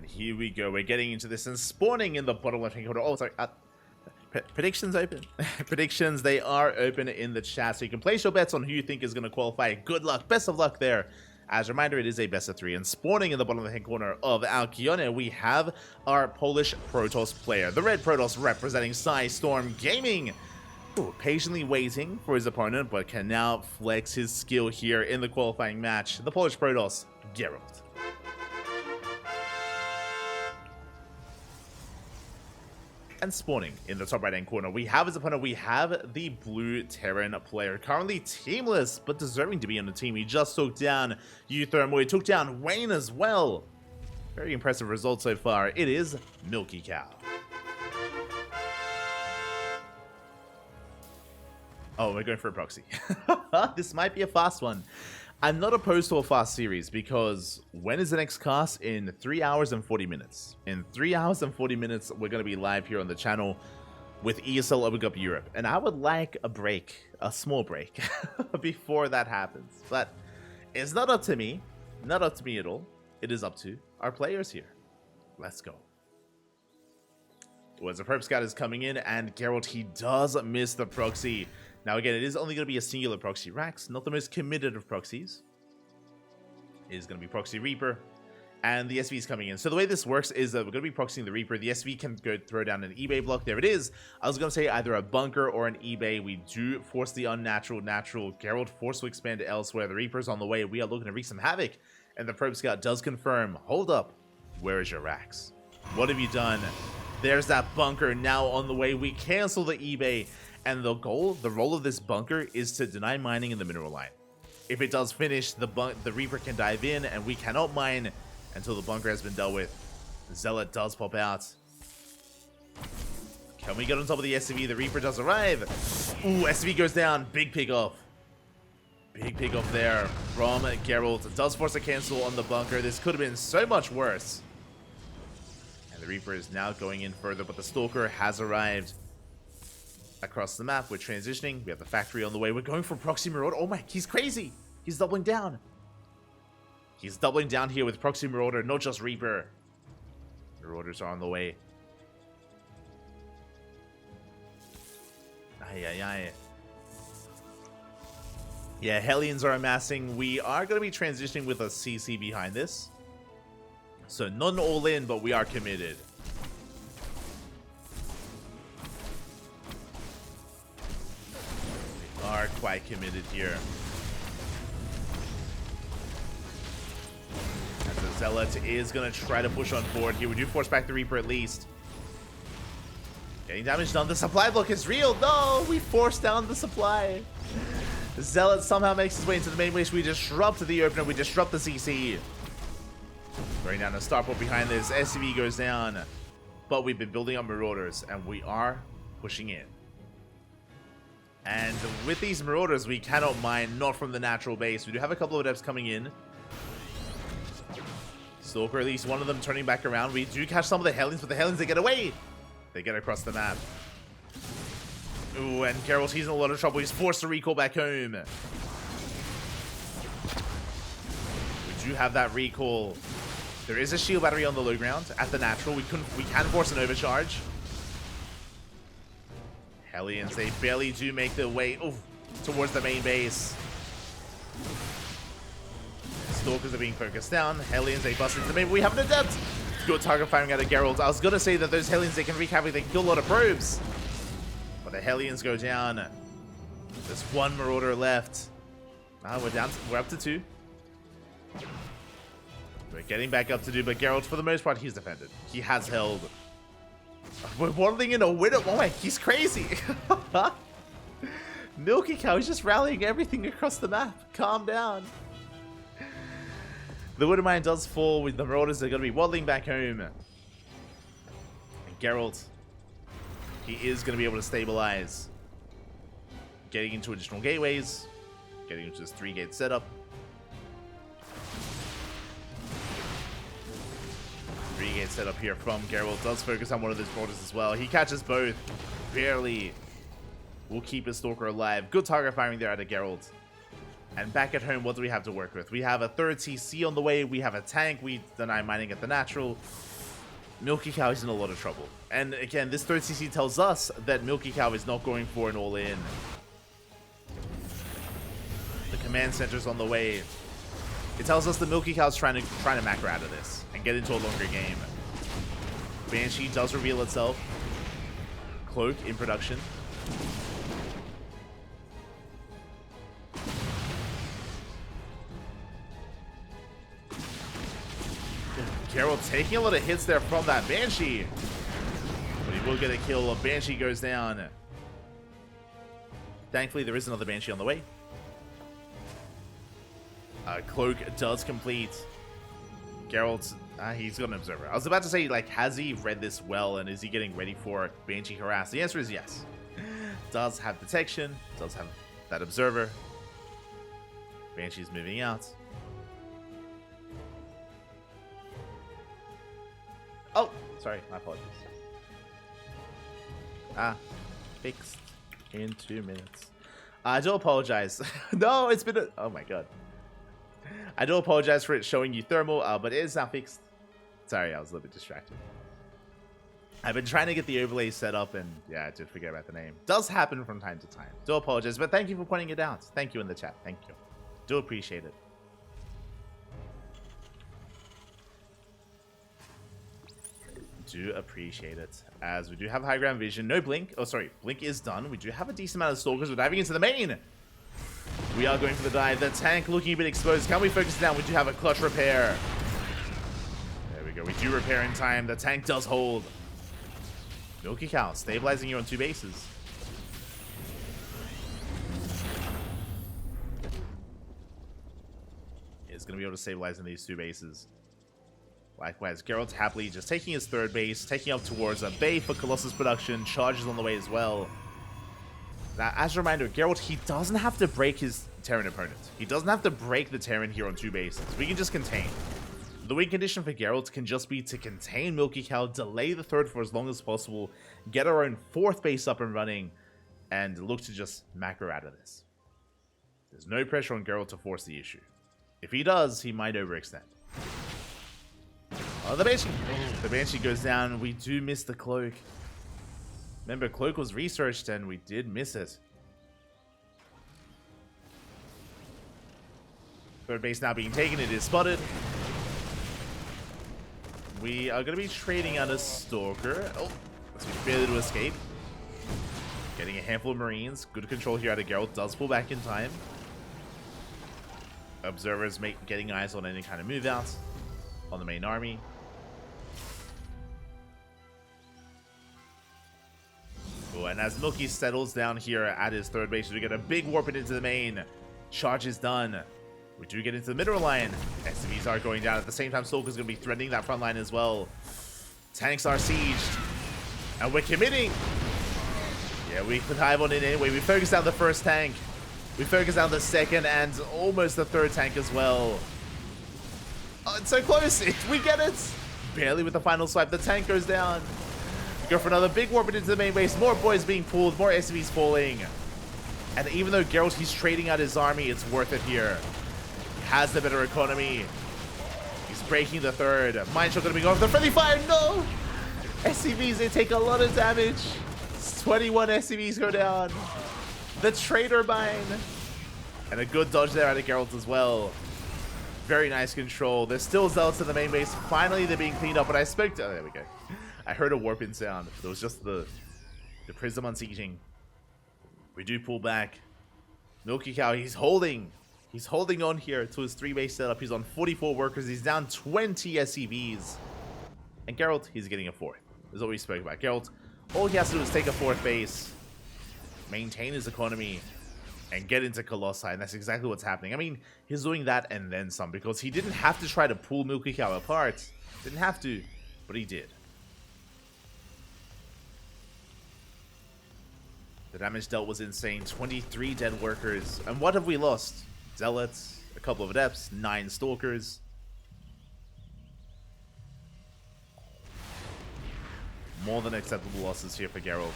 And here we go. We're getting into this and spawning in the bottom left-hand corner. Oh, sorry. Predictions open. Predictions, they are open in the chat. So you can place your bets on who you think is going to qualify. Good luck. Best of luck there. As a reminder, it is a best of 3. And spawning in the bottom left-hand corner of Alkione, we have our Polish Protoss player. The red Protoss representing Storm Gaming. Ooh, patiently waiting for his opponent, but can now flex his skill here in the qualifying match. The Polish Protoss, Gerald. And spawning in the top right-hand corner, we have his opponent. We have the blue Terran player, currently teamless, but deserving to be on the team. He just took down Uthermo. He took down Wayne as well. Very impressive result so far. It is MilkiCow. Oh, we're going for a proxy. This might be a fast one. I'm not opposed to a fast series because when is the next cast? In 3 hours and 40 minutes. In 3 hours and 40 minutes, we're going to be live here on the channel with ESL Open Cup Europe. And I would like a break, a small break, before that happens. But it's not up to me. Not up to me at all. It is up to our players here. Let's go. Well, as a Perp Scout is coming in, and Gerald, he does miss the proxy. Now, again, it is only going to be a singular proxy. Rax, not the most committed of proxies. It is going to be Proxy Reaper, and the SV is coming in. So the way this works is that we're going to be proxying the Reaper. The SV can go throw down an eBay block. There it is. I was going to say either a bunker or an eBay. We do force the unnatural, natural. Gerald forced to expand elsewhere. The Reaper's on the way. We are looking to wreak some havoc. And the Probe Scout does confirm. Hold up. Where is your Rax? What have you done? There's that bunker now on the way. We cancel the eBay. And the role of this bunker is to deny mining in the mineral line. If it does finish, the Reaper can dive in, and we cannot mine until the bunker has been dealt with. The Zealot does pop out. Can we get on top of the SCV? The Reaper does arrive. Ooh, SCV goes down. Big pick off. Big pick off there from Gerald. Does force a cancel on the bunker. This could have been so much worse. And the Reaper is now going in further, but the Stalker has arrived. Across the map, we're transitioning. We have the factory on the way. We're going for Proxy Marauder. Oh my, he's crazy. He's doubling down. He's doubling down here with Proxy Marauder, not just Reaper. Marauders are on the way. Aye. Yeah, Hellions are amassing. We are going to be transitioning with a CC behind this. So none all in, but we are committed. Are quite committed here. As the Zealot is going to try to push on forward here. We do force back the Reaper at least. Getting damage done. The supply block is real. No, we forced down the supply. The Zealot somehow makes his way into the main base. We disrupt the opener. We disrupt the CC. Going down a starport behind this. SCV goes down. But we've been building up Marauders, and we are pushing in. And with these Marauders, we cannot mine, not from the natural base. We do have a couple of adepts coming in. Stalker, at least one of them turning back around. We do catch some of the Hellions, but the Hellions, they get away. They get across the map. Ooh, and Gerald, he's in a lot of trouble. He's forced to recall back home. We do have that recall. There is a shield battery on the low ground at the natural. We can force an overcharge. Hellions, they barely do make their way towards the main base. Stalkers are being focused down. Hellions, they bust into the main. We have an adept. Good target firing out of Gerald. I was going to say that those Hellions, they can wreak havoc. They can kill a lot of probes. But the Hellions go down. There's one Marauder left. We're up to 2. We're getting back up to 2, but Gerald, for the most part, he's defended. He has held. We're waddling in a winner. Oh my, he's crazy. MilkiCow is just rallying everything across the map. Calm down. The Widow Mine does fall with the Marauders. They're going to be waddling back home. And Gerald, he is going to be able to stabilize. Getting into additional gateways. Getting into this 3-gate setup. 3-gate setup here from Gerald. Does focus on one of those Marauders as well. He catches both. Barely. Will keep his Stalker alive. Good target firing there out of Gerald. And back at home, what do we have to work with? We have a third CC on the way. We have a tank. We deny mining at the natural. MilkiCow is in a lot of trouble. And again, this third CC tells us that MilkiCow is not going for an all-in. The command center's on the way. It tells us that MilkiCow's trying to macro out of this and get into a longer game. Banshee does reveal itself. Cloak in production. Gerald taking a lot of hits there from that Banshee. But he will get a kill. A Banshee goes down. Thankfully, there is another Banshee on the way. Cloak does complete. Gerald's... he's got an observer. I was about to say, like, has he read this well and is he getting ready for Banshee harass? The answer is yes. Does have detection. Does have that observer. Banshee's moving out. Oh, sorry, my apologies. Fixed in 2 minutes. I do apologize. No, it's been oh my god. I do apologize for it showing you thermal, but it is now fixed. Sorry, I was a little bit distracted. I've been trying to get the overlay set up, and yeah, I did forget about the name. Does happen from time to time. Do apologize, but thank you for pointing it out. Thank you in the chat. Thank you. Do appreciate it. Do appreciate it, as we do have high ground vision. No blink. Oh, sorry, blink is done. We do have a decent amount of stalkers. We're diving into the main. We are going for the dive. The tank looking a bit exposed. Can we focus down? We do have a clutch repair. There we go. We do repair in time. The tank does hold. MilkiCow stabilizing you on 2 bases. Is going to be able to stabilize in these 2 bases. Likewise, Gerald's happily just taking his 3rd base, taking up towards a bay for Colossus production. Charges on the way as well. Now, as a reminder, Gerald, he doesn't have to break his Terran opponent. He doesn't have to break the Terran here on 2 bases. We can just contain. The win condition for Gerald can just be to contain MilkiCow, delay the 3rd for as long as possible, get our own 4th base up and running, and look to just macro out of this. There's no pressure on Gerald to force the issue. If he does, he might overextend. Oh, the Banshee! The Banshee goes down. We do miss the Cloak. Remember, Cloak was researched and we did miss it. 3rd base now being taken. It is spotted. We are going to be trading out a Stalker. Oh, let's be failed to escape. Getting a handful of Marines. Good control here out of Gerald. Does pull back in time. Observers getting eyes on any kind of move out on the main army. Oh, and as Milky settles down here at his 3rd base, we get a big warp into the main. Charge is done. We do get into the middle line. SCBs are going down. At the same time, Stalker's going to be threatening that front line as well. Tanks are sieged. And we're committing. Yeah, we could dive on it anyway. We focus down the 1st tank. We focus down the 2nd and almost the 3rd tank as well. Oh, it's so close. We get it. Barely with the final swipe. The tank goes down. We go for another big warp into the main base. More boys being pulled. More SCVs falling. And even though Gerald, he's trading out his army, it's worth it here. He has the better economy. He's breaking the 3rd. Mine shot going to be going for the friendly fire. No! SCVs, they take a lot of damage. 21 SCVs go down. The trader mine. And a good dodge there out of Gerald as well. Very nice control. There's still zealots in the main base. Finally, they're being cleaned up. But I expect... Oh, there we go. I heard a warp in sound. It was just the prism unsieging. We do pull back. MilkiCow, he's holding. He's holding on here to his 3 base setup. He's on 44 workers. He's down 20 SCVs. And Gerald, he's getting a 4th. This is what we spoke about. Gerald, all he has to do is take a 4th base, maintain his economy, and get into Colossi. And that's exactly what's happening. I mean, he's doing that and then some, because he didn't have to try to pull MilkiCow apart. Didn't have to, but he did. The damage dealt was insane. 23 dead workers. And what have we lost? Zealots, a couple of adepts, 9 stalkers. More than acceptable losses here for Gerald.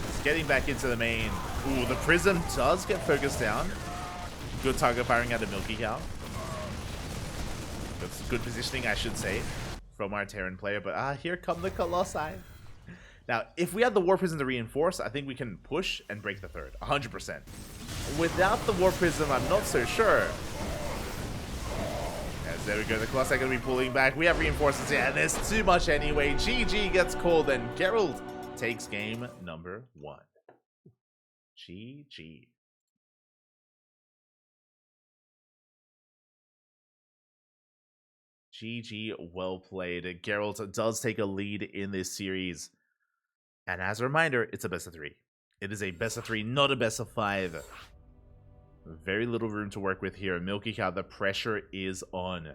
He's getting back into the main. Ooh, the prism does get focused down. Good target firing out of MilkiCow. That's good positioning, I should say, from our Terran player. But here come the Colossi. Now, if we had the War Prism to reinforce, I think we can push and break the third. 100%. Without the War Prism, I'm not so sure. As there we go, the Colossi are going to be pulling back. We have reinforcements here, and there's too much anyway. GG gets called, and Gerald takes game number 1. GG. GG, well played. Gerald does take a lead in this series. And as a reminder, it's a best of 3. It is a best of 3, not a best of 5. Very little room to work with here. MilkiCow, the pressure is on.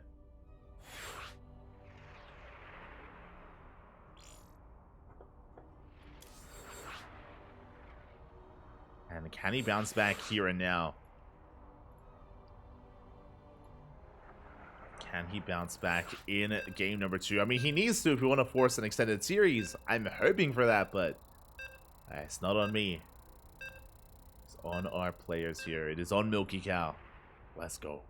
And can he bounce back here and now? Can he bounce back in game number 2? I mean, he needs to if we want to force an extended series. I'm hoping for that, but it's not on me. It's on our players here. It is on MilkiCow. Let's go.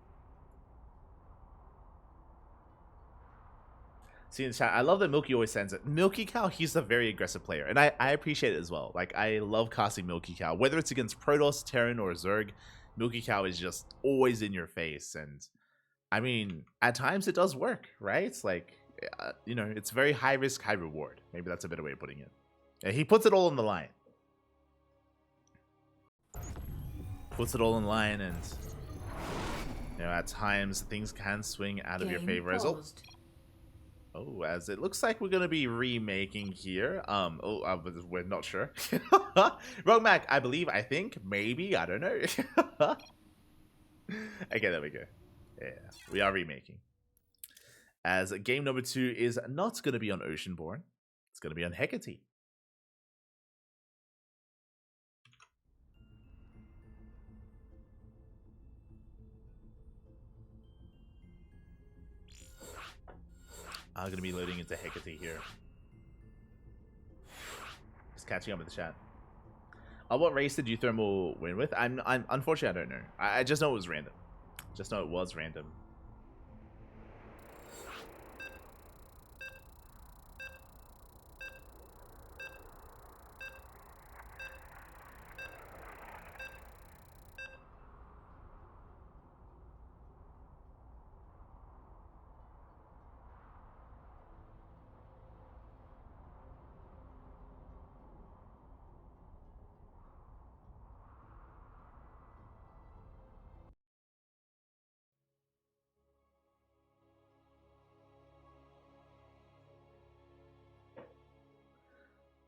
See in chat, I love that Milky always sends it. MilkiCow, he's a very aggressive player, and I appreciate it as well. Like, I love casting MilkiCow. Whether it's against Protoss, Terran, or Zerg, MilkiCow is just always in your face, and I mean, at times it does work, right? It's like, you know, it's very high risk, high reward. Maybe that's a better way of putting it. Yeah, he puts it all on the line. Puts it all in line, and you know, at times things can swing out of your favor. As as it looks like we're gonna be remaking here. We're not sure. Wrong Mac, I believe, I think, maybe, I don't know. Okay, there we go. Yeah, we are remaking. As game number 2 is not going to be on Oceanborn. It's going to be on Hecate. I'm going to be loading into Hecate here. Just catching up with the chat. What race did you thermal win with? I'm unfortunately, I don't know. I just know it was random. Just know it was random.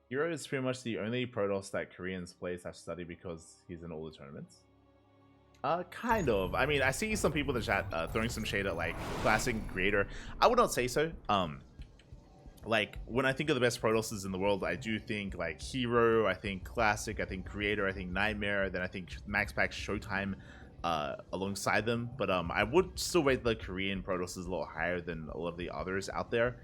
Hero is pretty much the only Protoss that Koreans play / study because he's in all the tournaments. Kind of. I mean, I see some people in the chat throwing some shade at like Classic Creator. I would not say so. Like when I think of the best Protosses in the world, I do think like Hero, I think Classic, I think Creator, I think Nightmare, then I think Max Pack, Showtime alongside them. But I would still rate the Korean Protosses a little higher than a lot of the others out there.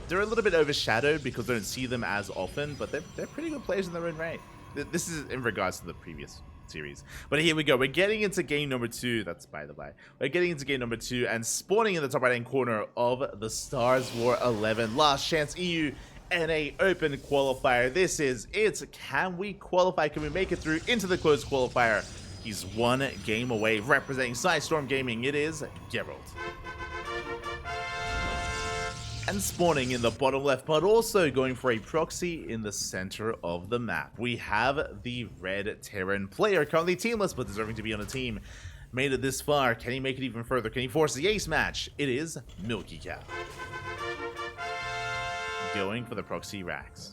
They're a little bit overshadowed because I don't see them as often, but they're pretty good players in their own right. This is in regards to the previous series. But here we go. We're getting into game number 2. That's by the by. We're getting into game number 2 and spawning in the top right-hand corner of the StarsWar 11 Last Chance EU NA Open Qualifier. This is it. Can we qualify? Can we make it through into the closed qualifier? He's one game away, representing Sidestorm Gaming. It is Gerald. And spawning in the bottom left, but also going for a proxy in the center of the map. We have the red Terran player, currently teamless, but deserving to be on a team. Made it this far. Can he make it even further? Can he force the ace match? It is MilkiCow. Going for the proxy racks.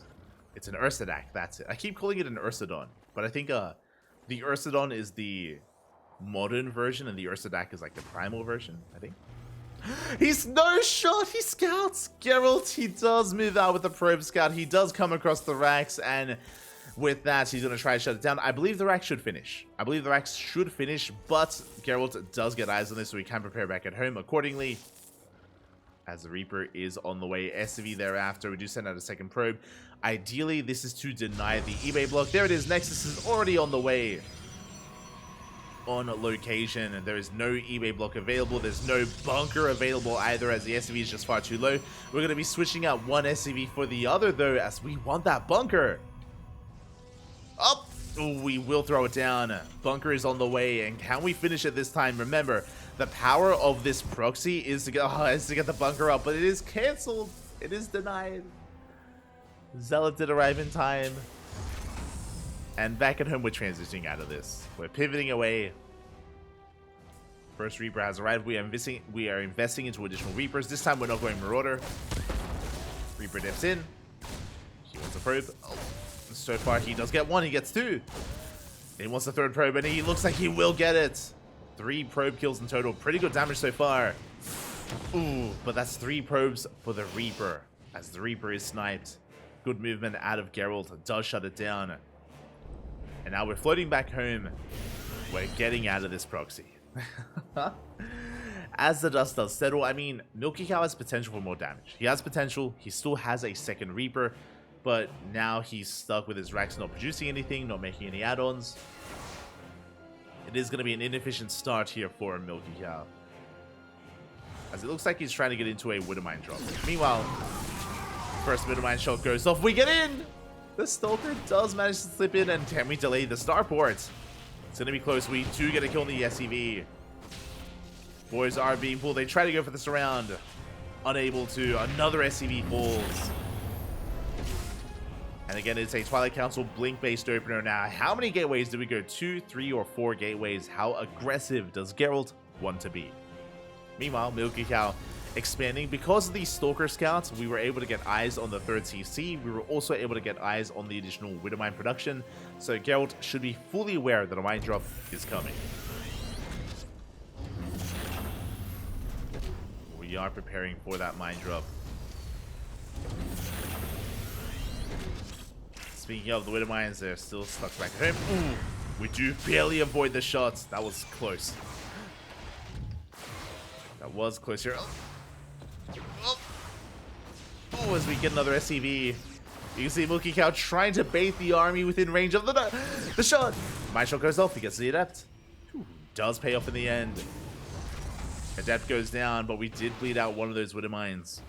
It's an Ursadak, that's it. I keep calling it an Ursadon, but I think the Ursadon is the modern version and the Ursadak is like the primal version, I think. He's no shot. He scouts. Gerald, he does move out with the probe scout. He does come across the racks, and with that, he's going to try to shut it down. I believe the racks should finish. But Gerald does get eyes on this, so he can prepare back at home accordingly. As the Reaper is on the way, SV thereafter. We do send out a second probe. Ideally, this is to deny the eBay block. There it is. Nexus is already on the way. on location, and there is no eBay block available. There's no bunker available either, as the SCV is just far too low. We're going to be switching out one SCV for the other, though, as we want that bunker. Up! Oh, we will throw it down. Bunker is on the way, and can we finish it this time? Remember, the power of this proxy is to get the bunker up, but it is cancelled. It is denied. Zealot did arrive in time. And back at home, we're transitioning out of this. We're pivoting away. First Reaper has arrived. We are investing into additional Reapers. This time, we're not going Marauder. Reaper dips in. He wants a probe. Oh, so far, he does get one. He gets two. He wants the third probe, and he looks like he will get it. 3 probe kills in total. Pretty good damage so far. Ooh, but that's 3 probes for the Reaper, as the Reaper is sniped. Good movement out of Gerald. Does shut it down. And now we're floating back home. We're getting out of this proxy. As the dust does settle, I mean, MilkiCow has potential for more damage. He has potential. He still has a second Reaper. But now he's stuck with his racks not producing anything, not making any add-ons. It is going to be an inefficient start here for MilkiCow, as it looks like he's trying to get into a Widowmine drop. Meanwhile, first Widowmine shot goes off. We get in! The Stalker does manage to slip in, and can we delay the starport? It's going to be close. We do get a kill on the SCV. Boys are being pulled. They try to go for this round. Unable to. Another SCV falls. And again, it's a Twilight Council Blink-based opener. Now, how many gateways do we go? 2, 3, or 4 gateways? How aggressive does Gerald want to be? Meanwhile, MilkiCow expanding. Because of these Stalker Scouts, we were able to get eyes on the 3rd CC. We were also able to get eyes on the additional Widowmine production. So Gerald should be fully aware that a mine drop is coming. We are preparing for that mine drop. Speaking of the Widowmines, they're still stuck back at home. Ooh, we do barely avoid the shots. That was close. That was close here. Oh, as we get another SCV. You can see MilkiCow trying to bait the army within range of the shot. My shot goes off. He gets the Adept. Ooh, does pay off in the end. Adept goes down, but we did bleed out one of those Widowmines.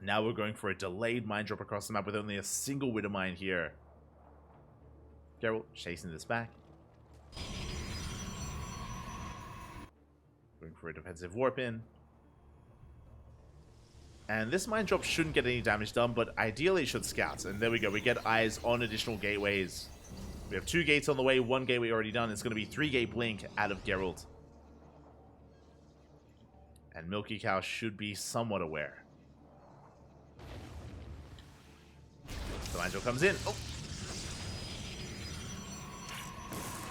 Now we're going for a delayed mine drop across the map with only a single Widowmine here. Gerald chasing this back. Going for a defensive warp in. And this mine drop shouldn't get any damage done, but ideally it should scout. And there we go. We get eyes on additional gateways. We have 2 gates on the way, 1 gateway already done. It's going to be 3-gate blink out of Gerald. And MilkiCow should be somewhat aware. The mine drop comes in. Oh!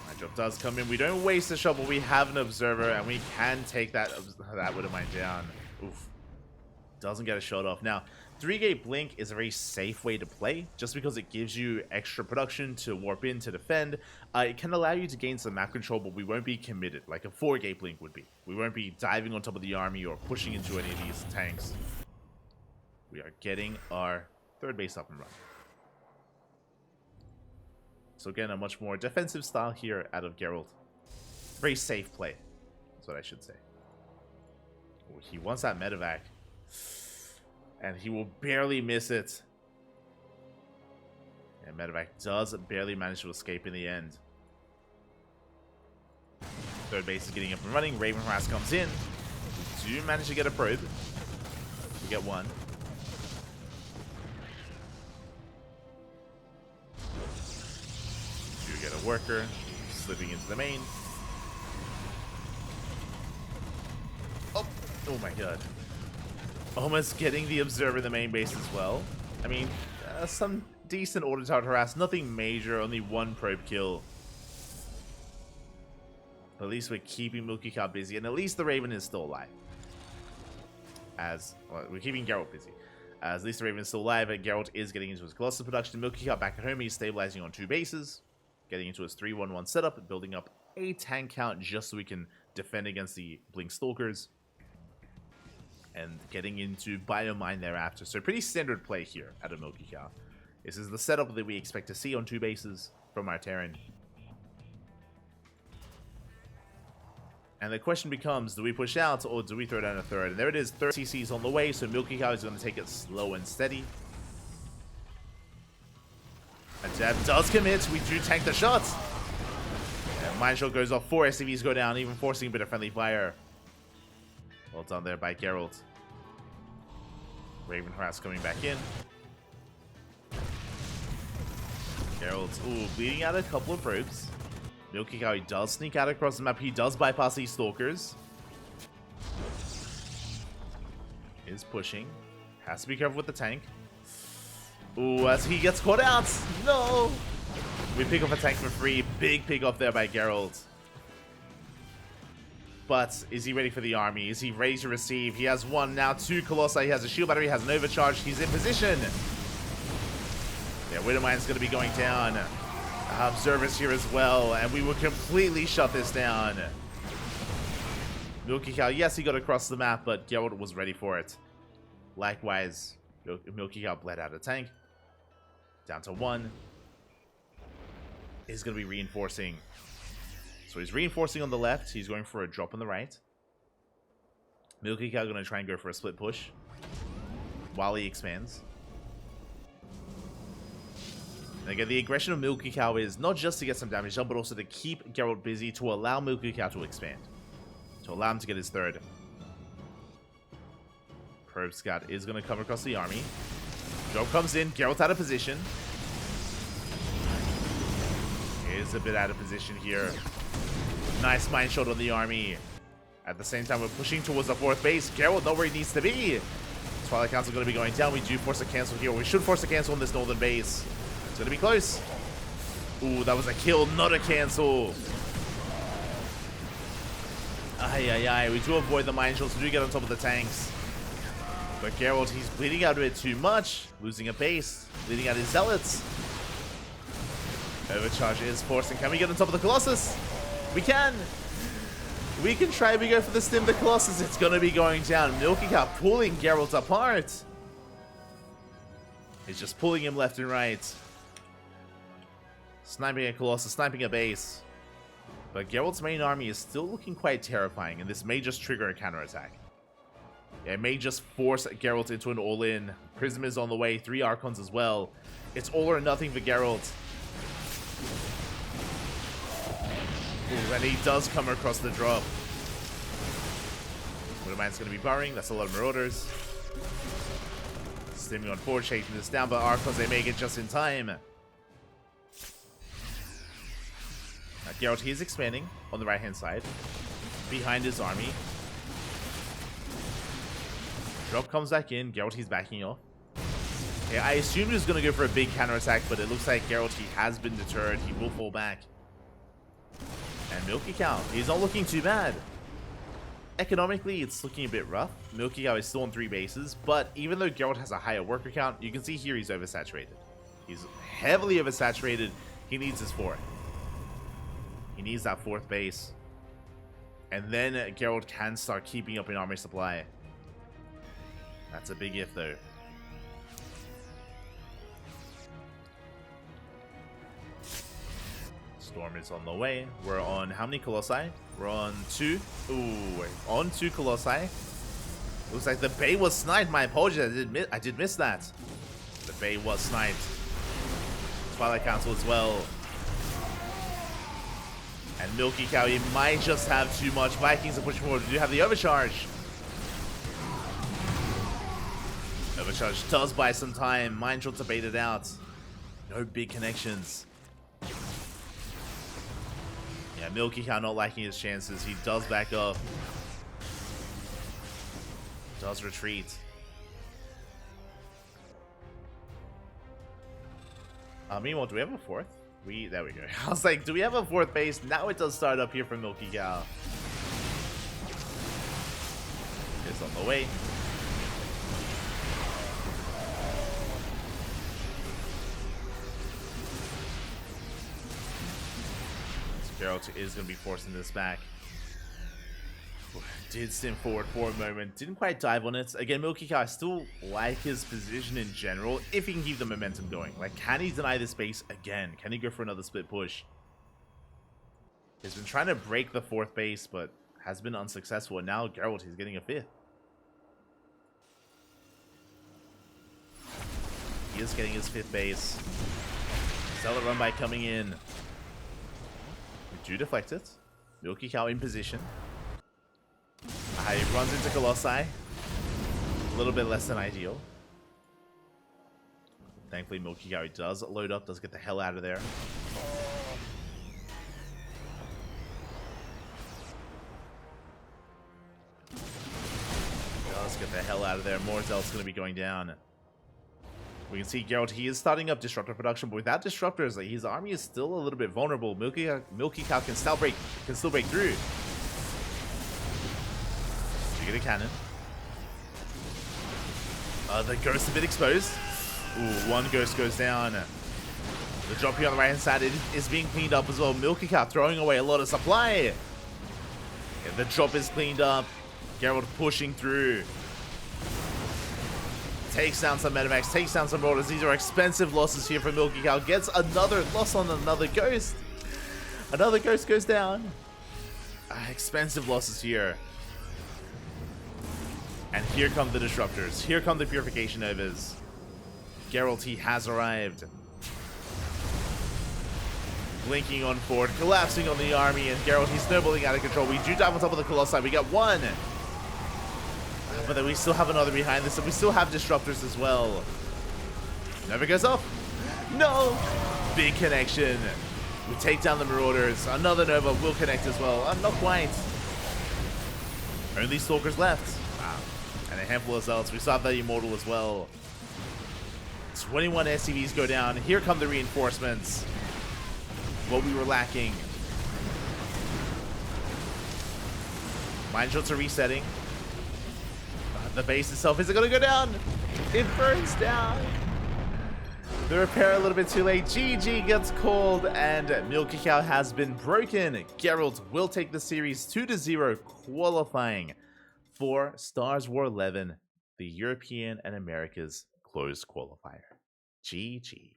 Mine drop does come in. We don't waste the shot, but we have an observer, and we can take that Widowmine down. Oof. Doesn't get a shot off. Now, 3-gate blink is a very safe way to play, just because it gives you extra production to warp in to defend. It can allow you to gain some map control, but we won't be committed like a 4-gate blink would be. We won't be diving on top of the army or pushing into any of these tanks. We are getting our 3rd base up and running. So again, a much more defensive style here out of Gerald. Very safe play, that's what I should say. Ooh, he wants that medevac. And he will barely miss it. And medevac does barely manage to escape in the end. 3rd base is getting up and running. Raven Harass comes in. We do manage to get a probe. We get 1. Do get a worker. Slipping into the main. Oh my god. Almost getting the observer in the main base as well. I mean, some decent auto target harass. Nothing major, only 1 probe kill. But at least we're keeping MilkiCow busy, and at least the Raven is still alive. Well, we're keeping Gerald busy. At least the Raven is still alive, and Gerald is getting into his Colossus production. MilkiCow back at home, he's stabilizing on 2 bases. Getting into his 3-1-1 setup, building up a tank count just so we can defend against the Blink Stalkers. And getting into Biomine thereafter. So pretty standard play here out of MilkiCow. This is the setup that we expect to see on 2 bases from our Terran. And the question becomes, do we push out or do we throw down a third? And there it is, 30 CCs on the way, so MilkiCow is going to take it slow and steady. A jab does commit. We do tank the shots. And Mine Shot goes off. 4 SCVs go down, even forcing a bit of friendly fire. Well done there by Gerald. Raven Harass coming back in. Gerald, ooh, bleeding out a couple of probes. MilkiCow, he does sneak out across the map. He does bypass these stalkers. Is pushing. Has to be careful with the tank. Ooh, as he gets caught out. No! We pick off a tank for free. Big pick off there by Gerald. But is he ready for the army? Is he ready to receive? He has one, now 2 Colossi. He has a shield battery, has an overcharge. He's in position. Yeah, Widowmine's going to be going down. Observers here as well, and we will completely shut this down. MilkiCow, yes, he got across the map, but Gerald was ready for it. Likewise, MilkiCow bled out a tank. Down to 1. Is going to be reinforcing. So he's reinforcing on the left. He's going for a drop on the right. MilkiCow going to try and go for a split push while he expands. And again, the aggression of MilkiCow is not just to get some damage done, but also to keep Gerald busy to allow MilkiCow to expand. To allow him to get his third. Probe Scout is going to come across the army. Drop comes in. Gerald's out of position. Is a bit out of position here. Nice Mine Shot on the army. At the same time, we're pushing towards the 4th base. Gerald not where he needs to be. Twilight Council going to be going down. We do force a cancel here. We should force a cancel on this northern base. It's going to be close. Ooh, that was a kill, not a cancel. Ay, ay, ay. We do avoid the Mine Shots. We do get on top of the tanks. But Gerald, he's bleeding out a bit too much. Losing a base. Bleeding out his zealots. Overcharge is forcing. Can we get on top of the Colossus? We can. We can try. We go for the stim. The Colossus. It's going to be going down. MilkiCow pulling Gerald apart. He's just pulling him left and right. Sniping a Colossus. Sniping a base. But Gerald's main army is still looking quite terrifying. And this may just trigger a counterattack. It may just force Gerald into an all-in. Prism is on the way. 3 Archons as well. It's all or nothing for Gerald. Ooh, and he does come across the drop. Widowmine's going to be burrowing. That's a lot of Marauders. Stimming on forward, shaking this down, but Archons, they make it just in time. Now, Gerald, he is expanding on the right-hand side. Behind his army. Drop comes back in. Gerald, he's backing off. Yeah, I assumed he was going to go for a big counterattack, but it looks like Gerald, he has been deterred. He will fall back. And MilkiCow, he's not looking too bad. Economically, it's looking a bit rough. MilkiCow is still on 3 bases, but even though Gerald has a higher worker count, you can see here he's oversaturated. He's heavily oversaturated. He needs his 4th. He needs that 4th base. And then Gerald can start keeping up in army supply. That's a big if, though. Storm is on the way. We're on how many Colossi? We're on 2. Ooh, wait. On 2 Colossi. Looks like the Bay was sniped. My apologies. I did miss that. The Bay was sniped. Twilight Council as well. And MilkiCow, he might just have too much. Vikings are pushing forward. We do have the overcharge. Overcharge does buy some time. Mine Shots are baited out. No big connections. Yeah, MilkiCow not liking his chances. He does back up. Does retreat. Meanwhile, do we have a 4th? There we go. I was like, do we have a 4th base? Now it does start up here for MilkiCow. It's on the way. Gerald is going to be forcing this back. Did stim forward for a moment. Didn't quite dive on it. Again, MilkiCow, I still like his position in general, if he can keep the momentum going. Like, can he deny this base again? Can he go for another split push? He's been trying to break the 4th base, but has been unsuccessful, and now Gerald, he's getting a 5th. He is getting his 5th base. Stellar run by coming in. We do deflect it. MilkiCow in position. He runs into Colossi. A little bit less than ideal. Thankfully, MilkiCow does load up, does get the hell out of there. Does get the hell out of there. More Zel's going to be going down. We can see Gerald, he is starting up Disruptor production, but without Disruptors, like, his army is still a little bit vulnerable. MilkiCow can still break through. You get a cannon. The ghost a bit exposed. Ooh, one ghost goes down. The drop here on the right hand side is being cleaned up as well. MilkiCow throwing away a lot of supply. Yeah, the drop is cleaned up. Gerald pushing through. Takes down some Metamax, takes down some Marauders. These are expensive losses here for MilkiCow. Gets another loss on another ghost. Another ghost goes down. Expensive losses here. And here come the Disruptors. Here come the Purification Novas. Gerald, he has arrived. Blinking on forward, collapsing on the army, and Gerald, he's snowballing out of control. We do dive on top of the Colossi. We got one. But then we still have another behind this, and we still have Disruptors as well. Never goes off. No! Big connection. We take down the Marauders. Another Nova will connect as well. Not quite. Only Stalkers left. Wow. And a handful of Zealots. We saw that Immortal as well. 21 SCVs go down. Here come the reinforcements. What we were lacking. Mine shots are resetting. The base itself isn't going to go down. It burns down. The repair a little bit too late. GG gets called, and MilkiCow has been broken. Gerald will take the series 2-0, qualifying for StarsWar 11, the European and Americas closed qualifier. GG.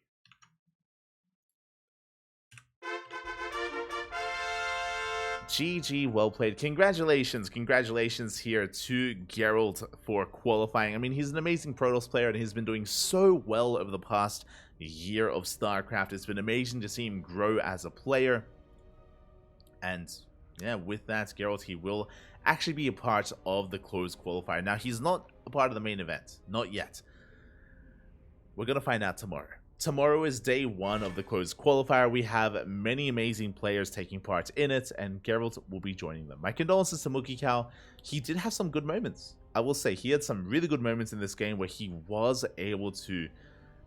GG, well played. Congratulations here to Gerald for qualifying. I mean, he's an amazing Protoss player, and he's been doing so well over the past year of StarCraft. It's been amazing to see him grow as a player. And yeah, with that, Gerald, he will actually be a part of the closed qualifier. Now, he's not a part of the main event. Not yet. We're going to find out tomorrow. Tomorrow is day 1 of the closed qualifier. We have many amazing players taking part in it, and Gerald will be joining them. My condolences to MilkiCow. He did have some good moments. I will say, he had some really good moments in this game where he was able to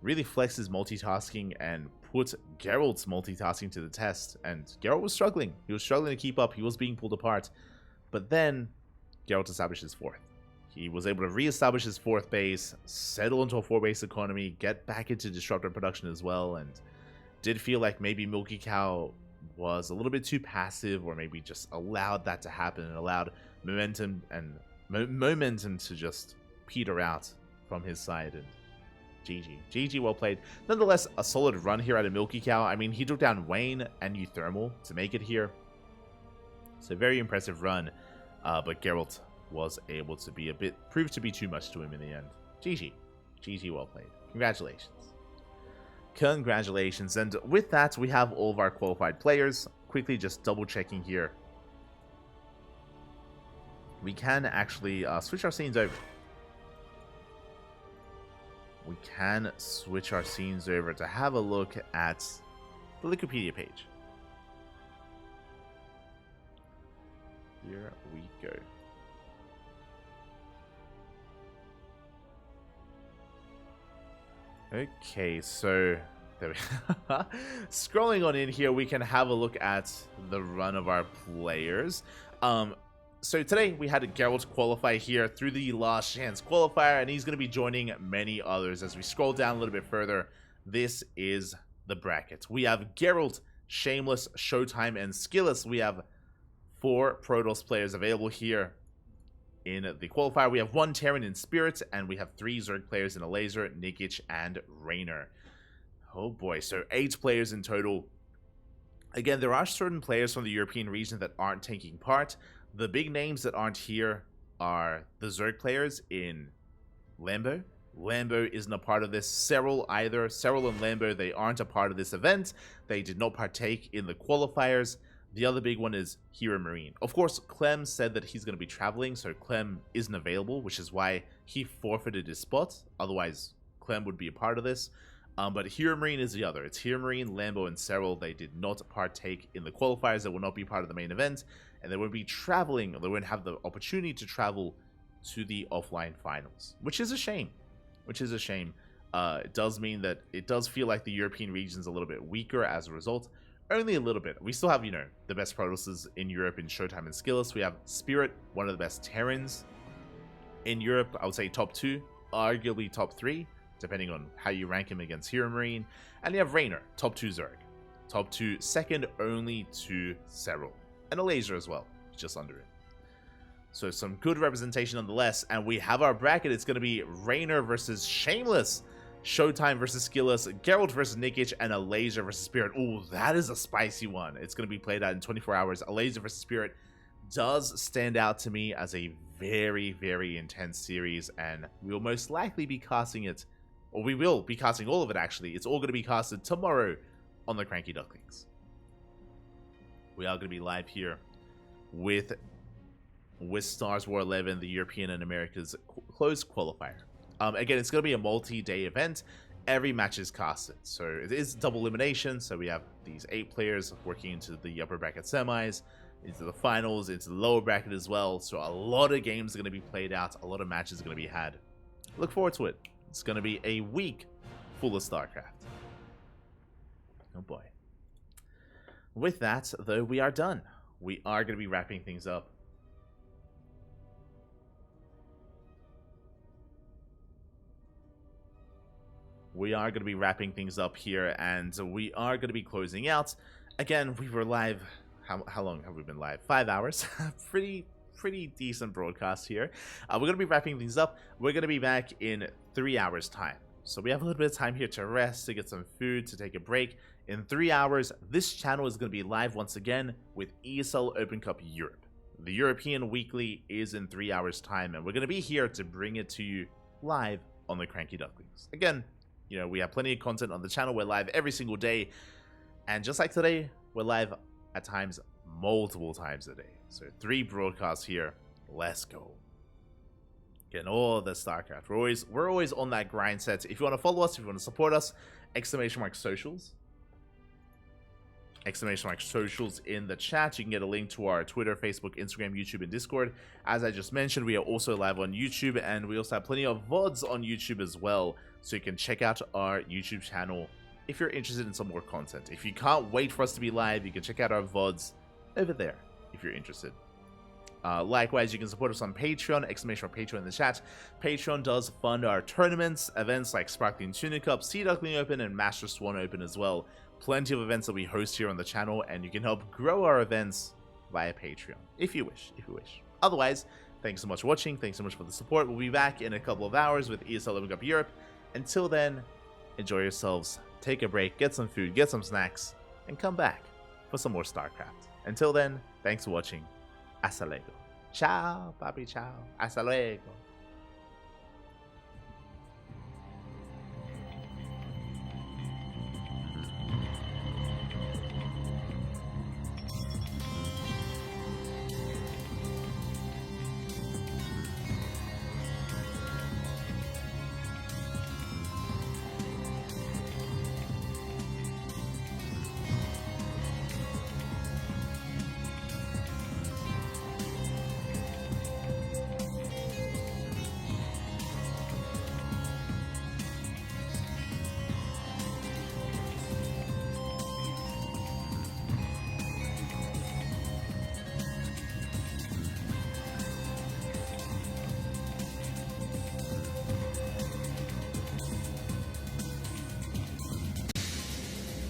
really flex his multitasking and put Gerald's multitasking to the test. And Gerald was struggling. He was struggling to keep up. He was being pulled apart. But then, Gerald established his 4th. He was able to re-establish his 4th base, settle into a 4-base economy, get back into Disruptor production as well, and did feel like maybe MilkiCow was a little bit too passive, or maybe just allowed that to happen and allowed momentum to just peter out from his side. And GG, well played. Nonetheless, a solid run here out of MilkiCow. I mean, he took down Wayne and Euthermal to make it here. So very impressive run, but Gerald was able to be proved to be too much to him in the end. GG, well played. Congratulations. And with that, we have all of our qualified players. Quickly just double checking here. We can actually switch our scenes over. We can switch our scenes over to have a look at the Wikipedia page. Here we go. Okay, so there we scrolling on in here, we can have a look at the run of our players. So today we had Gerald qualify here through the Last Chance Qualifier, and he's going to be joining many others. As we scroll down a little bit further, this is the bracket. We have Gerald, Shameless, Showtime, and Skilless. We have 4 Protoss players available here in the qualifier. We have 1 Terran in Spirit, and we have 3 Zerg players in a Laser, Nikic, and Raynor. Oh boy, so 8 players in total. Again, there are certain players from the European region that aren't taking part, The big names that aren't here are the Zerg players in Lambo. Lambo isn't a part of this. Serral either. Serral and Lambo, they aren't a part of this event. They did not partake in the qualifiers. The other big one is Hero Marine. Of course, Clem said that he's going to be traveling, so Clem isn't available, which is why he forfeited his spot. Otherwise, Clem would be a part of this. But Hero Marine is the other. It's Hero Marine, Lambo, and Serral. They did not partake in the qualifiers. They will not be part of the main event. And they won't be traveling, or they won't have the opportunity to travel to the offline finals, which is a shame. It does mean that it does feel like the European region's a little bit weaker as a result. Only a little bit. We still have, the best Protosses in Europe in Showtime and Skillus. We have Spirit, one of the best Terrans in Europe. I would say top 2, arguably top 3, depending on how you rank him against Hero Marine. And you have Raynor, top 2 Zerg. Top 2, second only to Serral. And a Laser as well, just under it. So some good representation nonetheless. And we have our bracket. It's going to be Raynor versus Shameless, Showtime versus Skillus, Gerald versus Nikic, and a Laser versus Spirit. Ooh, that is a spicy one. It's going to be played out in 24 hours. A Laser versus Spirit does stand out to me as a very, very intense series, and we'll most likely be casting it, or we will be casting all of it actually. It's all going to be casted tomorrow on the CranKy Ducklings. We are going to be live here with StarsWar 11, the European and America's closed qualifier. Again, it's going to be a multi-day event. Every match is casted, so it is double elimination. So we have these 8 players working into the upper bracket semis, into the finals, into the lower bracket as well. So a lot of games are going to be played out. A lot of matches are going to be had. Look forward to it. It's going to be a week full of StarCraft. Oh boy. With that, though, we are done. We are going to be wrapping things up. We are going to be wrapping things up here, and we are going to be closing out. Again, we were live. How long have we been live? 5 hours. pretty decent broadcast here. We're going to be wrapping things up. We're going to be back in 3 hours time. So we have a little bit of time here to rest, to get some food, to take a break. In 3 hours, this channel is going to be live once again with ESL Open Cup Europe. The European Weekly is in 3 hours time, and we're going to be here to bring it to you live on the CranKy Ducklings. Again, we have plenty of content on the channel. We're live every single day. And just like today, we're live at times, multiple times a day. So 3 broadcasts here. Let's go. Getting all the StarCraft. We're always on that grind set. If you want to follow us, if you want to support us, !socials. !socials in the chat. You can get a link to our Twitter, Facebook, Instagram, YouTube, and Discord. As I just mentioned, we are also live on YouTube, and we also have plenty of VODs on YouTube as well. So you can check out our YouTube channel if you're interested in some more content. If you can't wait for us to be live, you can check out our VODs over there if you're interested. Likewise, you can support us on Patreon, !Patreon in the chat. Patreon does fund our tournaments, events like Sparkling Tuna Cup, Sea Duckling Open, and Master Swan Open as well. Plenty of events that we host here on the channel, and you can help grow our events via Patreon, if you wish. Otherwise, thanks so much for watching, thanks so much for the support. We'll be back in a couple of hours with ESL Open Cup Europe. Until then, enjoy yourselves, take a break, get some food, get some snacks, and come back for some more StarCraft. Until then, thanks for watching. Hasta luego. Ciao, papi, ciao. Hasta luego.